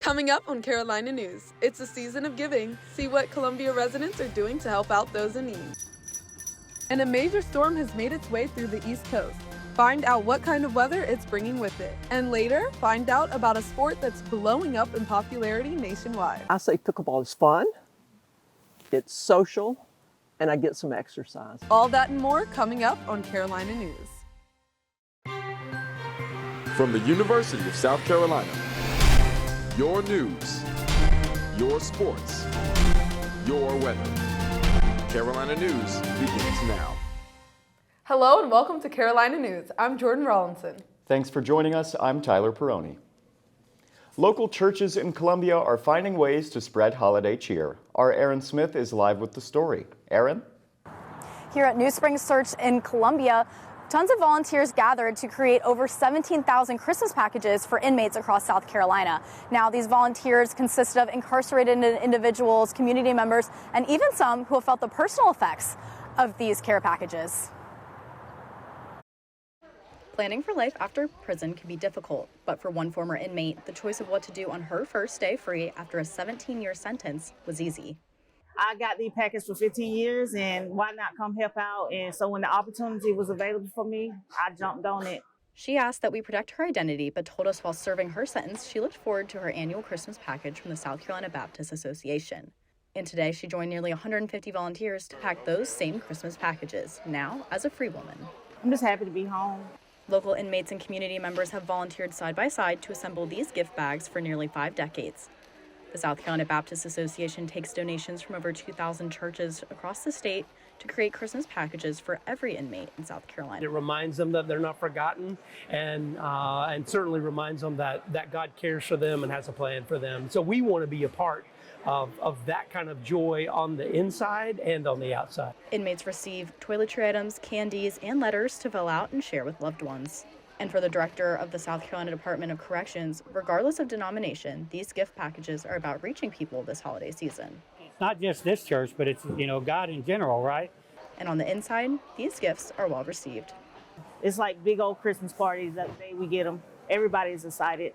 Coming up on Carolina News, it's a season of giving. See what Columbia residents are doing to help out those in need. And a major storm has made its way through the East Coast. Find out what kind of weather it's bringing with it. And later, find out about a sport that's blowing up in popularity nationwide. I say pickleball is fun, it's social, and I get some exercise. All that and more coming up on Carolina News. From the University of South Carolina, your news, your sports, your weather. Carolina News begins now. Hello and welcome to Carolina News. I'm Jordan Rawlinson. Thanks for joining us. I'm Tyler Peroni. Local churches in Columbia are finding ways to spread holiday cheer. Our Aaron Smith is live with the story. Aaron? Here at New Spring Church in Columbia, tons of volunteers gathered to create over 17,000 Christmas packages for inmates across South Carolina. Now, these volunteers consisted of incarcerated individuals, community members, and even some who have felt the personal effects of these care packages. Planning for life after prison can be difficult, but for one former inmate, the choice of what to do on her first day free after a 17-year sentence was easy. I got the package for 15 years, and why not come help out? And so when the opportunity was available for me, I jumped on it. She asked that we protect her identity, but told us while serving her sentence, she looked forward to her annual Christmas package from the South Carolina Baptist Association. And today, she joined nearly 150 volunteers to pack those same Christmas packages, now as a free woman. I'm just happy to be home. Local inmates and community members have volunteered side by side to assemble these gift bags for nearly 5 decades. The South Carolina Baptist Association takes donations from over 2,000 churches across the state to create Christmas packages for every inmate in South Carolina. It reminds them that they're not forgotten, and certainly reminds them that God cares for them and has a plan for them. So we want to be a part of that kind of joy on the inside and on the outside. Inmates receive toiletry items, candies, and letters to fill out and share with loved ones. And for the director of the South Carolina Department of Corrections, regardless of denomination, these gift packages are about reaching people this holiday season. It's not just this church, but it's, God in general, right? And on the inside, these gifts are well received. It's like big old Christmas parties. That day we get them. Everybody's excited.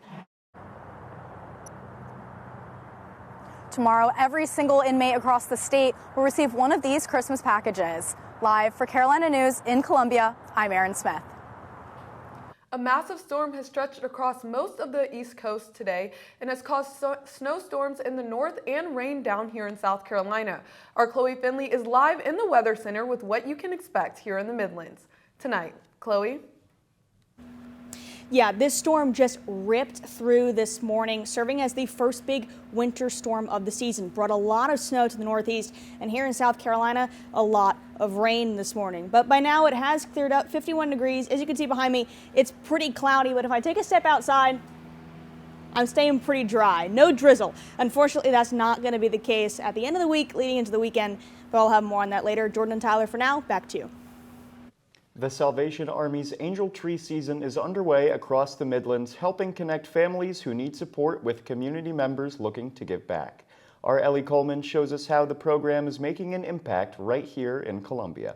Tomorrow, every single inmate across the state will receive one of these Christmas packages. Live for Carolina News in Columbia, I'm Aaron Smith. A massive storm has stretched across most of the East Coast today and has caused snowstorms in the north and rain down here in South Carolina. Our Chloe Finley is live in the Weather Center with what you can expect here in the Midlands tonight. Chloe? Yeah, this storm just ripped through this morning, serving as the first big winter storm of the season. Brought a lot of snow to the northeast, and here in South Carolina, a lot of rain this morning. But by now it has cleared up, 51 degrees. As you can see behind me, it's pretty cloudy, but if I take a step outside, I'm staying pretty dry. No drizzle. Unfortunately, that's not going to be the case at the end of the week, leading into the weekend, but I'll have more on that later. Jordan and Tyler, for now, back to you. The Salvation Army's Angel Tree season is underway across the Midlands, helping connect families who need support with community members looking to give back. Our Ellie Coleman shows us how the program is making an impact right here in Columbia.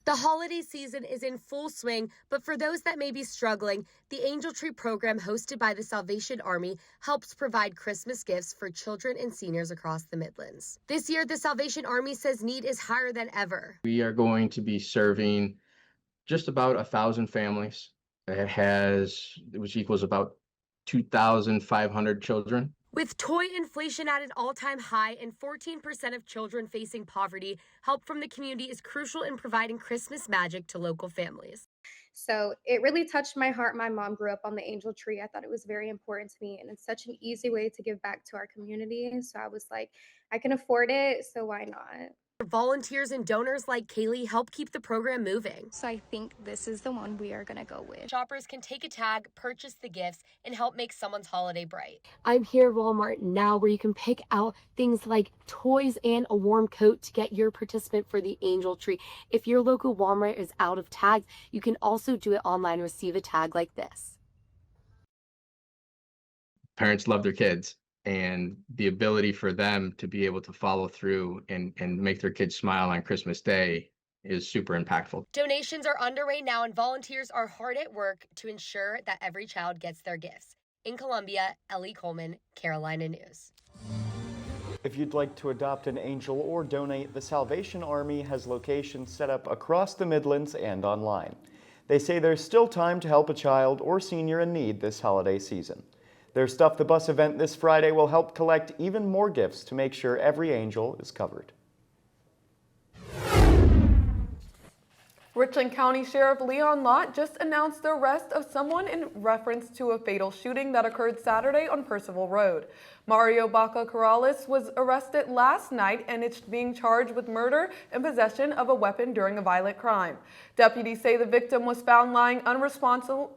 The holiday season is in full swing, but for those that may be struggling, the Angel Tree program hosted by the Salvation Army helps provide Christmas gifts for children and seniors across the Midlands. This year, the Salvation Army says need is higher than ever. We are going to be serving just about 1,000 families. Which equals about 2,500 children. With toy inflation at an all-time high and 14% of children facing poverty, help from the community is crucial in providing Christmas magic to local families. So it really touched my heart. My mom grew up on the Angel Tree. I thought it was very important to me, and it's such an easy way to give back to our community. So I was like, I can afford it, so why not? Volunteers and donors like Kaylee help keep the program moving. So I think this is the one we are going to go with. Shoppers can take a tag, purchase the gifts, and help make someone's holiday bright. I'm here at Walmart now where you can pick out things like toys and a warm coat to get your participant for the Angel Tree. If your local Walmart is out of tags, you can also do it online and receive a tag like this. Parents love their kids. And the ability for them to be able to follow through and make their kids smile on Christmas Day is super impactful. Donations are underway now, and volunteers are hard at work to ensure that every child gets their gifts. In Columbia, Ellie Coleman, Carolina News. If you'd like to adopt an angel or donate, the Salvation Army has locations set up across the Midlands and online. They say there's still time to help a child or senior in need this holiday season. Their Stuff the Bus event this Friday will help collect even more gifts to make sure every angel is covered. Richland County Sheriff Leon Lott just announced the arrest of someone in reference to a fatal shooting that occurred Saturday on Percival Road. Mario Baca Corrales was arrested last night and is being charged with murder and possession of a weapon during a violent crime. Deputies say the victim was found lying unresponsive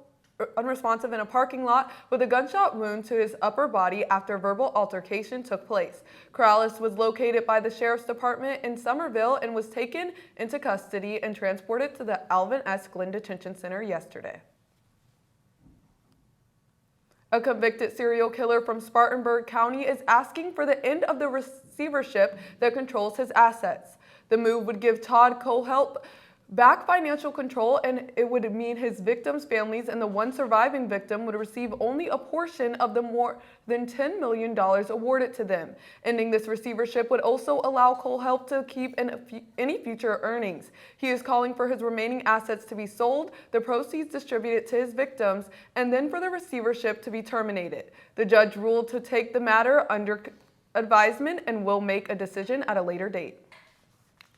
in a parking lot with a gunshot wound to his upper body after a verbal altercation took place. Corrales was located by the Sheriff's Department in Somerville and was taken into custody and transported to the Alvin S. Glenn Detention Center yesterday. A convicted serial killer from Spartanburg County is asking for the end of the receivership that controls his assets. The move would give Todd Kohlhelp back financial control, and it would mean his victims' families and the one surviving victim would receive only a portion of the more than $10 million awarded to them. Ending this receivership would also allow Kohlhelp to keep any future earnings. He is calling for his remaining assets to be sold, the proceeds distributed to his victims, and then for the receivership to be terminated. The judge ruled to take the matter under advisement and will make a decision at a later date.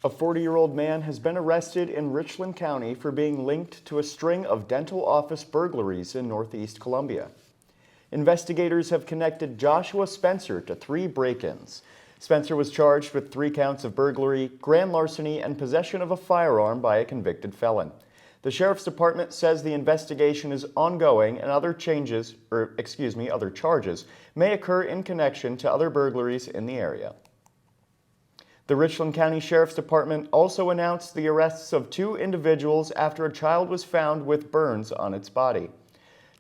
A 40-year-old man has been arrested in Richland County for being linked to a string of dental office burglaries in Northeast Columbia. Investigators have connected Joshua Spencer to 3 break-ins. Spencer was charged with 3 counts of burglary, grand larceny, and possession of a firearm by a convicted felon. The Sheriff's Department says the investigation is ongoing and other charges may occur in connection to other burglaries in the area. The Richland County Sheriff's Department also announced the arrests of 2 individuals after a child was found with burns on its body.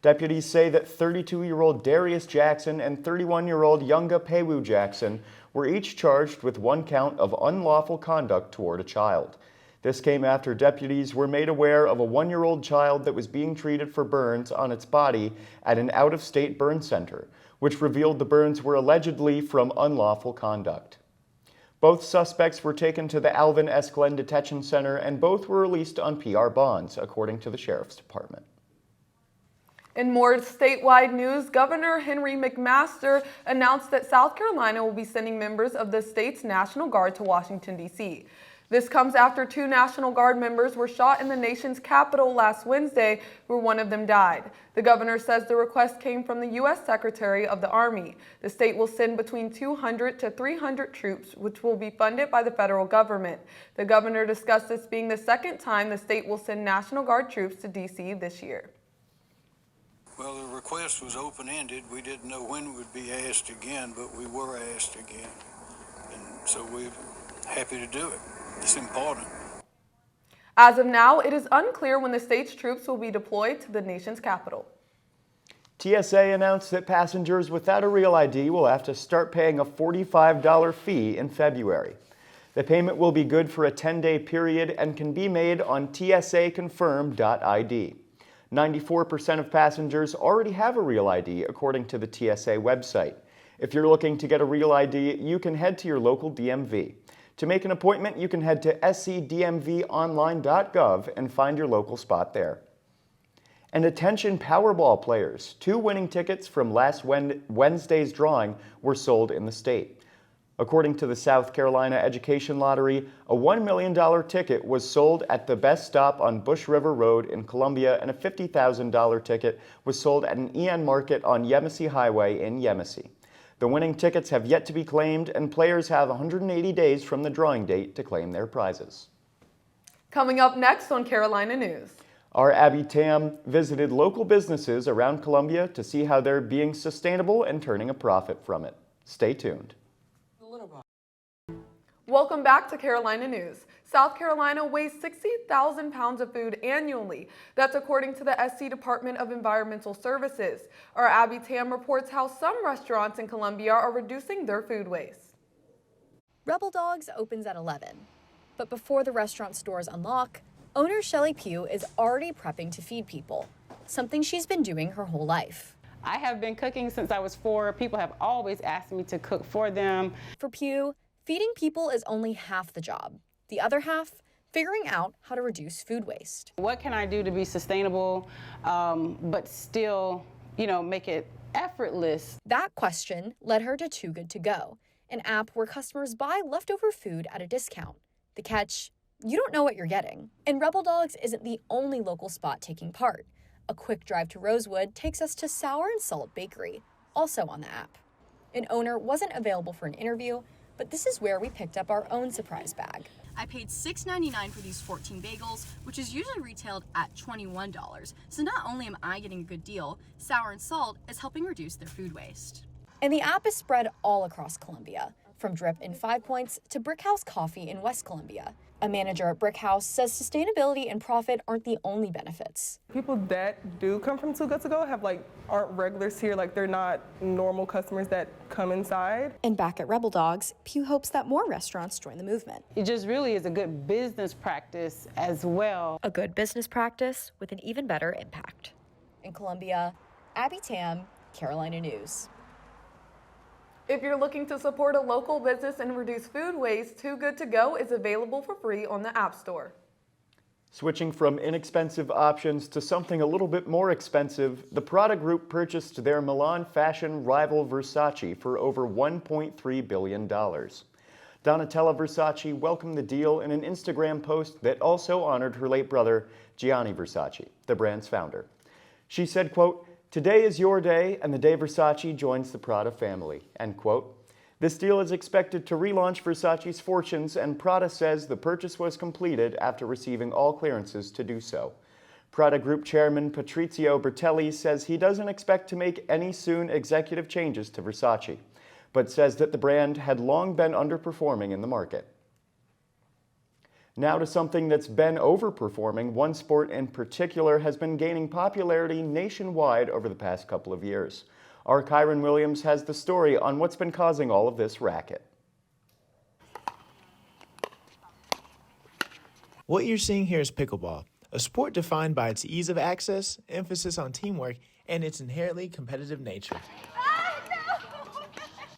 Deputies say that 32-year-old Darius Jackson and 31-year-old Yunga Pewu Jackson were each charged with 1 count of unlawful conduct toward a child. This came after deputies were made aware of a 1-year-old child that was being treated for burns on its body at an out-of-state burn center, which revealed the burns were allegedly from unlawful conduct. Both suspects were taken to the Alvin S. Glenn Detention Center, and both were released on PR bonds, according to the Sheriff's Department. In more statewide news, Governor Henry McMaster announced that South Carolina will be sending members of the state's National Guard to Washington, D.C. This comes after 2 National Guard members were shot in the nation's capital last Wednesday, where one of them died. The governor says the request came from the U.S. Secretary of the Army. The state will send between 200 to 300 troops, which will be funded by the federal government. The governor discussed this being the 2nd time the state will send National Guard troops to D.C. this year. Well, the request was open-ended. We didn't know when we would be asked again, but we were asked again. And so we're happy to do it. It's important. As of now, it is unclear when the state's troops will be deployed to the nation's capital. TSA announced that passengers without a real ID will have to start paying a $45 fee in February. The payment will be good for a 10-day period and can be made on tsaconfirm.id. 94% of passengers already have a real ID, according to the TSA website. If you're looking to get a real ID, you can head to your local DMV. To make an appointment, you can head to scdmvonline.gov and find your local spot there. And attention Powerball players, 2 winning tickets from last Wednesday's drawing were sold in the state. According to the South Carolina Education Lottery, a $1 million ticket was sold at the Best Stop on Bush River Road in Columbia, and a $50,000 ticket was sold at an EN Market on Yemassee Highway in Yemassee. The winning tickets have yet to be claimed, and players have 180 days from the drawing date to claim their prizes. Coming up next on Carolina News. Our Abby Tam visited local businesses around Columbia to see how they're being sustainable and turning a profit from it. Stay tuned. Welcome back to Carolina News. South Carolina wastes 60,000 pounds of food annually. That's according to the SC Department of Environmental Services. Our Abby Tam reports how some restaurants in Columbia are reducing their food waste. Rebel Dogs opens at 11. But before the restaurant's doors unlock, owner Shelley Pugh is already prepping to feed people, something she's been doing her whole life. I have been cooking since I was 4. People have always asked me to cook for them. For Pugh, feeding people is only half the job. The other half, figuring out how to reduce food waste. What can I do to be sustainable, but still, make it effortless? That question led her to Too Good To Go, an app where customers buy leftover food at a discount. The catch, you don't know what you're getting. And Rebel Dogs isn't the only local spot taking part. A quick drive to Rosewood takes us to Sour and Salt Bakery, also on the app. An owner wasn't available for an interview, but this is where we picked up our own surprise bag. I paid $6.99 for these 14 bagels, which is usually retailed at $21. So not only am I getting a good deal, Sour and Salt is helping reduce their food waste. And the app is spread all across Columbia, from Drip in 5 Points to Brickhouse Coffee in West Columbia. A manager at Brickhouse says sustainability and profit aren't the only benefits. People that do come from Too Good To Go aren't regulars here, they're not normal customers that come inside. And back at Rebel Dogs, Pugh hopes that more restaurants join the movement. It just really is a good business practice as well. A good business practice with an even better impact. In Columbia, Abby Tam, Carolina News. If you're looking to support a local business and reduce food waste, Too Good To Go is available for free on the App Store. Switching from inexpensive options to something a little bit more expensive, the Prada Group purchased their Milan fashion rival Versace for over $1.3 billion. Donatella Versace welcomed the deal in an Instagram post that also honored her late brother, Gianni Versace, the brand's founder. She said, quote, "Today is your day, and the day Versace joins the Prada family," end quote. This deal is expected to relaunch Versace's fortunes, and Prada says the purchase was completed after receiving all clearances to do so. Prada Group Chairman Patrizio Bertelli says he doesn't expect to make any soon executive changes to Versace, but says that the brand had long been underperforming in the market. Now to something that's been overperforming. One sport in particular has been gaining popularity nationwide over the past couple of years. Our Kyron Williams has the story on what's been causing all of this racket. What you're seeing here is pickleball, a sport defined by its ease of access, emphasis on teamwork, and its inherently competitive nature.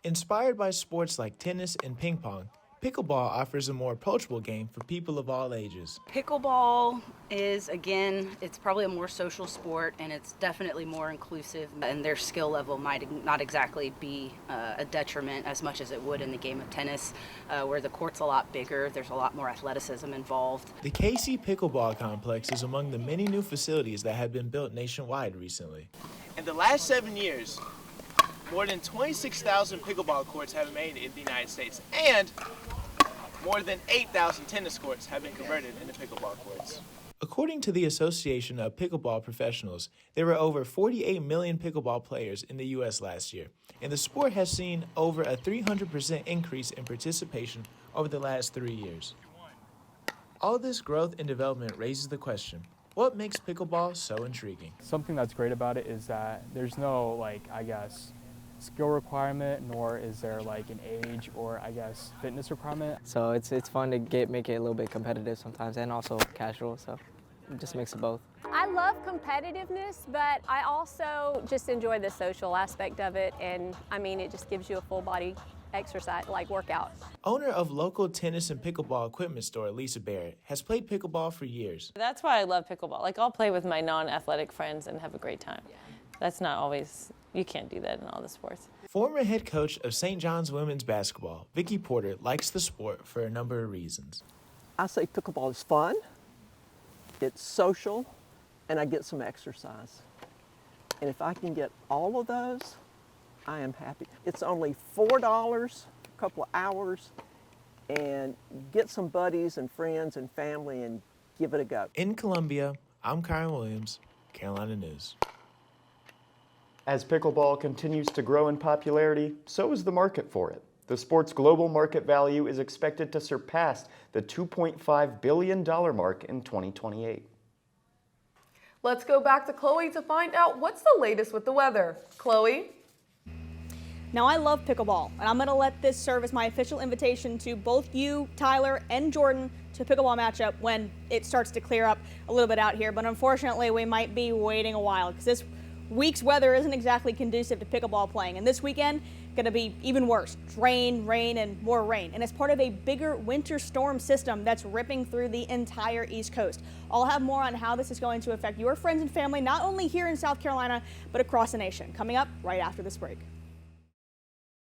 Inspired by sports like tennis and ping pong, pickleball offers a more approachable game for people of all ages. Pickleball is, again, it's probably a more social sport, and it's definitely more inclusive, and their skill level might not exactly be a detriment as much as it would in the game of tennis, where the court's a lot bigger, there's a lot more athleticism involved. The KC Pickleball Complex is among the many new facilities that have been built nationwide recently. In the last 7 years, more than 26,000 pickleball courts have been made in the United States, and more than 8,000 tennis courts have been converted into pickleball courts. According to the Association of Pickleball Professionals, there were over 48 million pickleball players in the U.S. last year, and the sport has seen over a 300% increase in participation over the last 3 years. All this growth and development raises the question, what makes pickleball so intriguing? Something that's great about it is that there's no, skill requirement, nor is there an age or fitness requirement. So it's fun to make it a little bit competitive sometimes, and also casual, so it just makes it both. I love competitiveness, but I also just enjoy the social aspect of it, and it just gives you a full body exercise, workout. Owner of local tennis and pickleball equipment store, Lisa Barrett, has played pickleball for years. That's why I love pickleball. I'll play with my non-athletic friends and have a great time. That's not always, you can't do that in all the sports. Former head coach of St. John's women's basketball, Vicki Porter, likes the sport for a number of reasons. I say pickleball is fun, it's social, and I get some exercise. And if I can get all of those, I am happy. It's only $4, a couple of hours, and get some buddies and friends and family and give it a go. In Columbia, I'm Kyron Williams, Carolina News. As pickleball continues to grow in popularity, so is the market for it. The sport's global market value is expected to surpass the $2.5 billion mark in 2028. Let's go back to Chloe to find out what's the latest with the weather. Chloe? Now, I love pickleball, and I'm going to let this serve as my official invitation to both you, Tyler, and Jordan to a pickleball matchup when it starts to clear up a little bit out here. But unfortunately, we might be waiting a while because this week's weather isn't exactly conducive to pickleball playing. And this weekend, going to be even worse. Rain, and more rain. And it's part of a bigger winter storm system that's ripping through the entire East Coast. I'll have more on how this is going to affect your friends and family, not only here in South Carolina, but across the nation, coming up right after this break.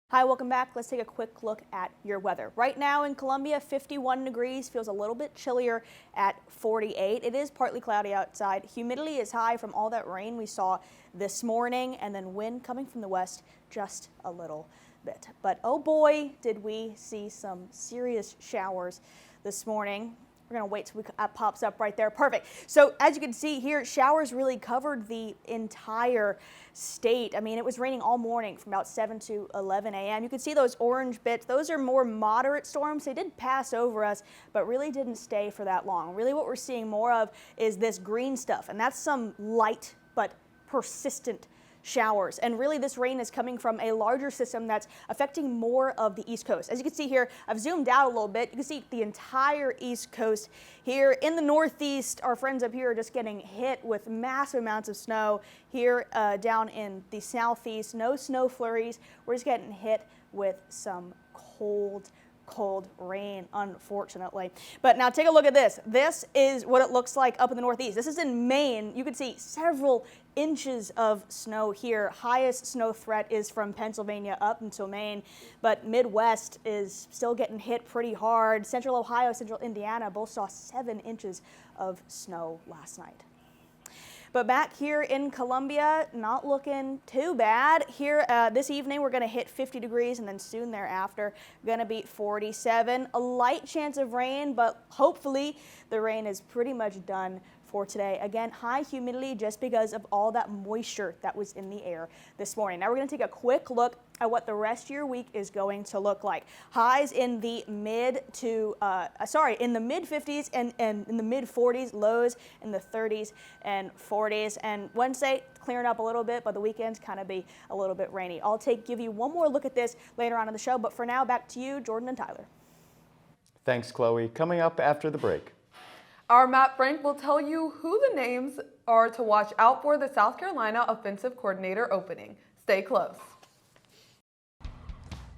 Hi, welcome back. Let's take a quick look at your weather. Right now in Columbia, 51 degrees, feels a little bit chillier at 48. It is partly cloudy outside. Humidity is high from all that rain we saw this morning, and then wind coming from the west just a little bit. But oh boy, did we see some serious showers this morning. We're going to wait till it pops up right there. Perfect. So as you can see here, showers really covered the entire state. I mean, it was raining all morning from about 7 to 11 a.m. You can see those orange bits. Those are more moderate storms. They did pass over us, but really didn't stay for that long. Really what we're seeing more of is this green stuff, and that's some light but persistent showers. And really this rain is coming from a larger system that's affecting more of the East Coast. As you can see here, I've zoomed out a little bit. You can see the entire East Coast here. In the Northeast, our friends up here are just getting hit with massive amounts of snow. Here down in the Southeast, no snow flurries. We're just getting hit with some cold rain, unfortunately. But now take a look at this. This is what it looks like up in the Northeast. This is in Maine. You can see several inches of snow here. Highest snow threat is from Pennsylvania up until Maine, but Midwest is still getting hit pretty hard. Central Ohio, Central Indiana both saw 7 inches of snow last night. But back here in Columbia, not looking too bad. Here this evening, we're going to hit 50 degrees, and then soon thereafter, going to be 47. A light chance of rain, but hopefully the rain is pretty much done for today. Again, high humidity just because of all that moisture that was in the air this morning. Now we're going to take a quick look at what the rest of your week is going to look like. Highs in the mid 50s and in the mid 40s, lows in the 30s and 40s. And Wednesday clearing up a little bit, but the weekends kind of be a little bit rainy. I'll give you one more look at this later on in the show, but for now, back to you, Jordan and Tyler. Thanks, Chloe. Coming up after the break. Our Matt Frank will tell you who the names are to watch out for the South Carolina offensive coordinator opening. Stay close.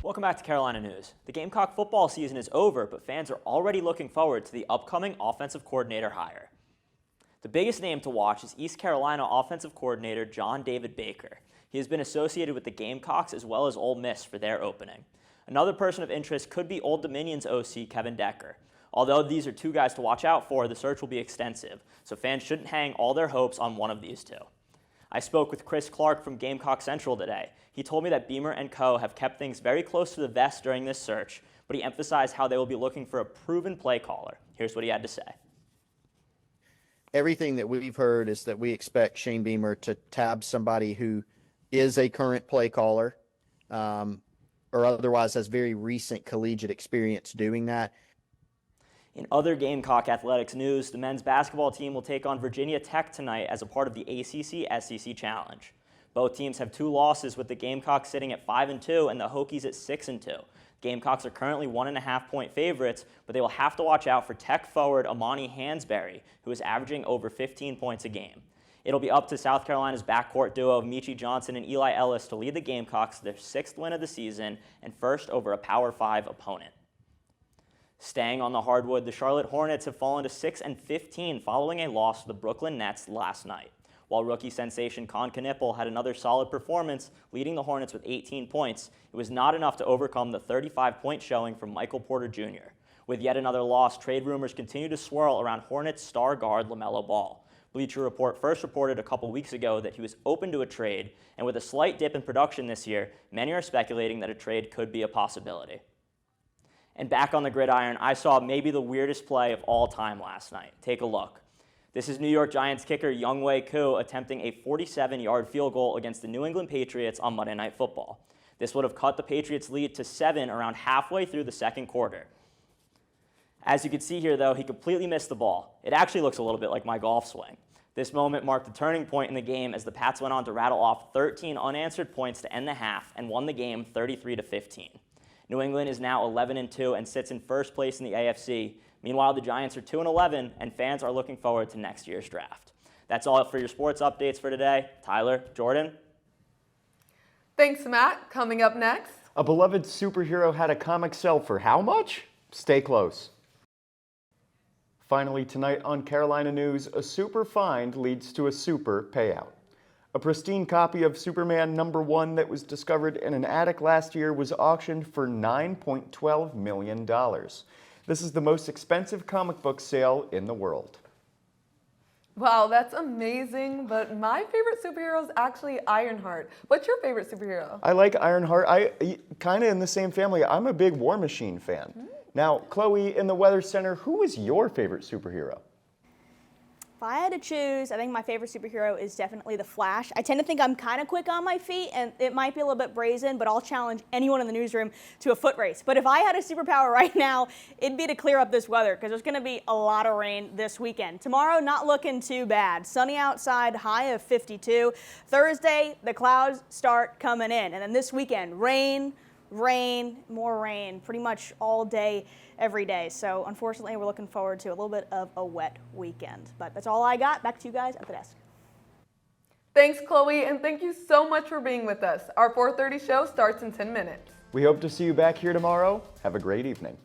Welcome back to Carolina News. The Gamecock football season is over, but fans are already looking forward to the upcoming offensive coordinator hire. The biggest name to watch is East Carolina offensive coordinator John David Baker. He has been associated with the Gamecocks as well as Ole Miss for their opening. Another person of interest could be Old Dominion's OC Kevin Decker. Although these are two guys to watch out for, the search will be extensive, so fans shouldn't hang all their hopes on one of these two. I spoke with Chris Clark from Gamecock Central today. He told me that Beamer and co. have kept things very close to the vest during this search, but he emphasized how they will be looking for a proven play caller. Here's what he had to say. Everything that we've heard is that we expect Shane Beamer to tab somebody who is a current play caller or otherwise has very recent collegiate experience doing that. In other Gamecock athletics news, the men's basketball team will take on Virginia Tech tonight as a part of the ACC-SEC Challenge. Both teams have 2 losses, with the Gamecocks sitting at 5-2 and the Hokies at 6-2. Gamecocks are currently 1.5-point favorites, but they will have to watch out for Tech forward Amani Hansberry, who is averaging over 15 points a game. It'll be up to South Carolina's backcourt duo of Michi Johnson and Eli Ellis to lead the Gamecocks to their 6th win of the season and first over a Power 5 opponent. Staying on the hardwood, the Charlotte Hornets have fallen to 6-15 following a loss to the Brooklyn Nets last night. While rookie sensation Con Knippel had another solid performance, leading the Hornets with 18 points, it was not enough to overcome the 35-point showing from Michael Porter Jr. With yet another loss, trade rumors continue to swirl around Hornets star guard LaMelo Ball. Bleacher Report first reported a couple weeks ago that he was open to a trade, and with a slight dip in production this year, many are speculating that a trade could be a possibility. And back on the gridiron, I saw maybe the weirdest play of all time last night. Take a look. This is New York Giants kicker Younghoe Koo attempting a 47-yard field goal against the New England Patriots on Monday Night Football. This would have cut the Patriots' lead to 7 around halfway through the second quarter. As you can see here, though, he completely missed the ball. It actually looks a little bit like my golf swing. This moment marked a turning point in the game as the Pats went on to rattle off 13 unanswered points to end the half and won the game 33-15. New England is now 11-2 and sits in first place in the AFC. Meanwhile, the Giants are 2-11 and fans are looking forward to next year's draft. That's all for your sports updates for today. Tyler, Jordan. Thanks, Matt. Coming up next. A beloved superhero had a comic sell for how much? Stay close. Finally tonight on Carolina News, a super find leads to a super payout. A pristine copy of Superman #1 that was discovered in an attic last year was auctioned for $9.12 million. This is the most expensive comic book sale in the world. Wow, that's amazing, but my favorite superhero is actually Ironheart. What's your favorite superhero? I like Ironheart. I kind of in the same family. I'm a big War Machine fan. Now, Chloe, in the Weather Center, who is your favorite superhero? If I had to choose, I think my favorite superhero is definitely the Flash. I tend to think I'm kind of quick on my feet, and it might be a little bit brazen, but I'll challenge anyone in the newsroom to a foot race. But if I had a superpower right now, it'd be to clear up this weather, because there's going to be a lot of rain this weekend. Tomorrow, not looking too bad. Sunny outside, high of 52. Thursday, the clouds start coming in. And then this weekend, rain, more rain, pretty much all day, every day. So unfortunately, we're looking forward to a little bit of a wet weekend. But that's all I got. Back to you guys at the desk. Thanks, Chloe, and thank you so much for being with us. Our 4:30 show starts in 10 minutes. We hope to see you back here tomorrow. Have a great evening.